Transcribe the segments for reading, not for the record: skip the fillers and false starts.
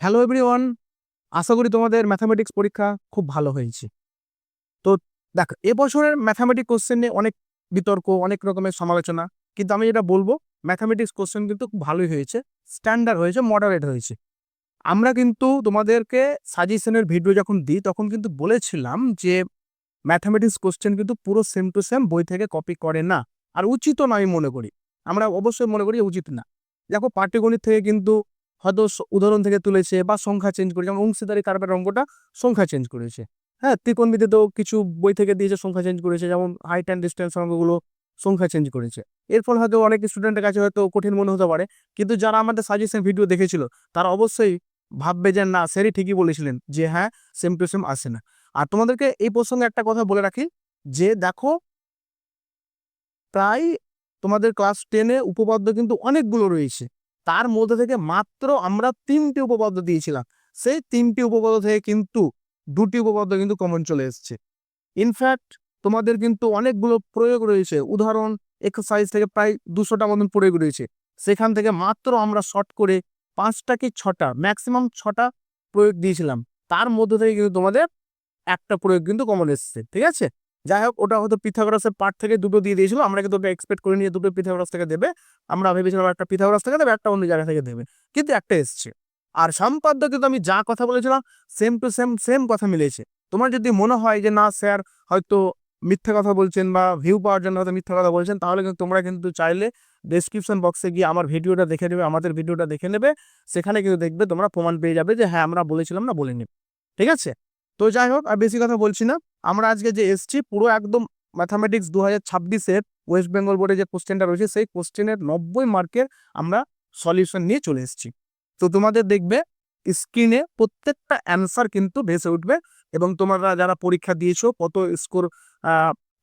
Hello everyone, আশা করি তোমাদের mathematics পরীক্ষা খুব ভালো হয়েছে। তো দেখো, এবছরের ম্যাথামেটিক্স কোশ্চেন নিয়ে অনেক বিতর্ক, অনেক রকমের সমালোচনা, কিন্তু আমি যেটা বলবো, ম্যাথামেটিক্স কোশ্চেন কিন্তু খুব ভালোই হয়েছে, স্ট্যান্ডার্ড হয়েছে, মডারেট হয়েছে। আমরা কিন্তু তোমাদেরকে সাজেশনের ভিডিও যখন দিই তখন কিন্তু বলেছিলাম যে ম্যাথামেটিক্স কোশ্চেন কিন্তু পুরো সেম টু সেম বই থেকে কপি করে না, আর উচিতও না। আমি মনে করি, আমরা অবশ্যই মনে করি উচিত না। দেখো, পাটিগণিত থেকে কিন্তু হয়তো উদাহরণ থেকে তুলেছে বা সংখ্যা চেঞ্জ করেছে, যেমন অংশীদারি কার্ভের অঙ্কটা সংখ্যা চেঞ্জ করেছে। হ্যাঁ, ত্রিকোণমিতিতেও কিছু বই থেকে দিয়েছে, সংখ্যা চেঞ্জ করেছে, যেমন হাইট অ্যান্ড ডিস্টেন্স অঙ্কগুলো সংখ্যা চেঞ্জ করেছে। এর ফলে হয়তো অনেক স্টুডেন্টের কাছে হয়তো কঠিন মনে হতে পারে, কিন্তু যারা আমাদের সাজেশন ভিডিও দেখেছিল তারা অবশ্যই ভাববে যে না, স্যারই ঠিকই বলেছিলেন যে হ্যাঁ, সেম টু সেম আসে না। আর তোমাদেরকে এই প্রসঙ্গে একটা কথা বলে রাখি, যে দেখো, প্রায় তোমাদের ক্লাস 10-এ উপপাদ্য কিন্তু অনেকগুলো রয়েছে, তার মধ্যে থেকে মাত্র আমরা 3টি উপপাদ্য দিয়েছিলাম। সেই 3টি উপপাদ্য থেকে কিন্তু 2টি উপপাদ্য কিন্তু কমন চলে এসেছে। ইনফ্যাক্ট তোমাদের কিন্তু অনেকগুলো প্রয়োগ রয়েছে, উদাহরণ এক্সারসাইজ থেকে প্রায় 200টা মতন প্রয়োগ রয়েছে, সেখান থেকে মাত্র আমরা শর্ট করে 5টা কি 6টা, ম্যাক্সিমাম 6টা প্রয়োগ দিয়েছিলাম। তার মধ্যে থেকে কিন্তু তোমাদের একটা প্রয়োগ কিন্তু কমন এসেছে, ঠিক আছে। যাই হোক, ওটা হয়তো পিথাগোরাসের পার্ট থেকে দুটো দিয়ে দিয়েছিল, আমরা কিন্তু ওটা এক্সপেক্ট করে নিয়ে দুটো পিথাগোরাস থেকে দেবে। আমরা ভেবেছিলাম একটা পিথাগোরাস থেকে দেবে, একটা অন্য জায়গা থেকে দেবে, কিন্তু একটা এসছে। আর সম্পাদ্য কিন্তু আমি যা কথা বলেছিলাম সেম টু সেম সেম কথা মিলেছে। তোমার যদি মনে হয় যে না স্যার হয়তো মিথ্যা কথা বলছেন বা ভিউ পাওয়ার জন্য হয়তো মিথ্যা কথা বলছেন, তাহলে কিন্তু তোমরা কিন্তু চাইলে ডেসক্রিপশন বক্সে গিয়ে আমার ভিডিওটা দেখে নেবে, আমাদের ভিডিওটা দেখে নেবে। সেখানে কিন্তু দেখবে তোমরা প্রমাণ পেয়ে যাবে যে হ্যাঁ, আমরা বলেছিলাম না বলিনি, ঠিক আছে। তো যাই হোক, আর বেশি কথা বলছি না। আমরা আজকে যে এসছি পুরো একদম ম্যাথামেটিক্স 2026-এর ওয়েস্ট বেঙ্গল বোর্ডে যে কোশ্চেনটা রয়েছে সেই কোশ্চেনের 90 মার্কের আমরা সলিউশন নিয়ে চলে এসেছি। তো তোমাদের দেখবে স্ক্রিনে প্রত্যেকটা অ্যান্সার কিন্তু ভেসে উঠবে, এবং তোমরা যারা পরীক্ষা দিয়েছো কত স্কোর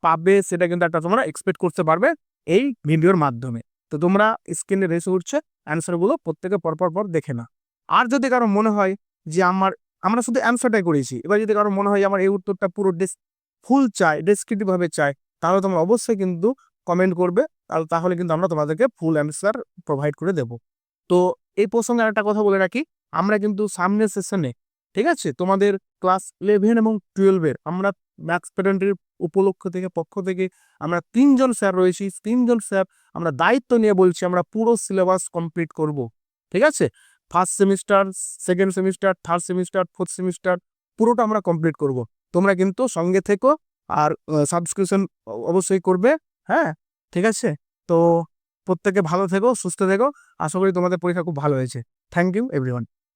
পাবে সেটা কিন্তু একটা তোমরা এক্সপেক্ট করতে পারবে এই ভিডিওর মাধ্যমে। তো তোমরা স্ক্রিনে ভেসে উঠছে অ্যান্সারগুলো, প্রত্যেকে পরপর পর দেখে না। আর যদি কারো মনে হয় যে আমরা শুধু অ্যান্সারটাই করেছি, এবার যদি কারো মনে হয় যে আমার এই উত্তরটা পুরো ফুল চাই, ডেসক্রিপটিভ ভাবে চাই, তাহলে তোমরা অবশ্যই কিন্তু কমেন্ট করবে, আর তাহলে কিন্তু আমরা তোমাদেরকে ফুল অ্যান্সার প্রোভাইড করে দেব। তো এই প্রসঙ্গে একটা কথা বলে রাখি, আমরা কিন্তু সামনের সেশনে, ঠিক আছে, তোমাদের ক্লাস 11 এবং 12-এর আমরা ম্যাথস প্যাটার্নের পক্ষ থেকে আমরা 3জন স্যার রয়েছি, 3জন স্যার আমরা দায়িত্ব নিয়ে বলছি আমরা পুরো সিলেবাস কমপ্লিট করব, ঠিক আছে। First semester, second semester, third semester, fourth semester পুরোটা আমরা কমপ্লিট করব। তোমরা কিন্তু সঙ্গে থেকো, আর সাবস্ক্রিপশন অবশ্যই করবে। হ্যাঁ, ঠিক আছে। তো প্রত্যেকে ভালো থেকো, সুস্থ থেকো। আশা করি তোমাদের পরীক্ষা খুব ভালো হয়েছে। Thank you everyone.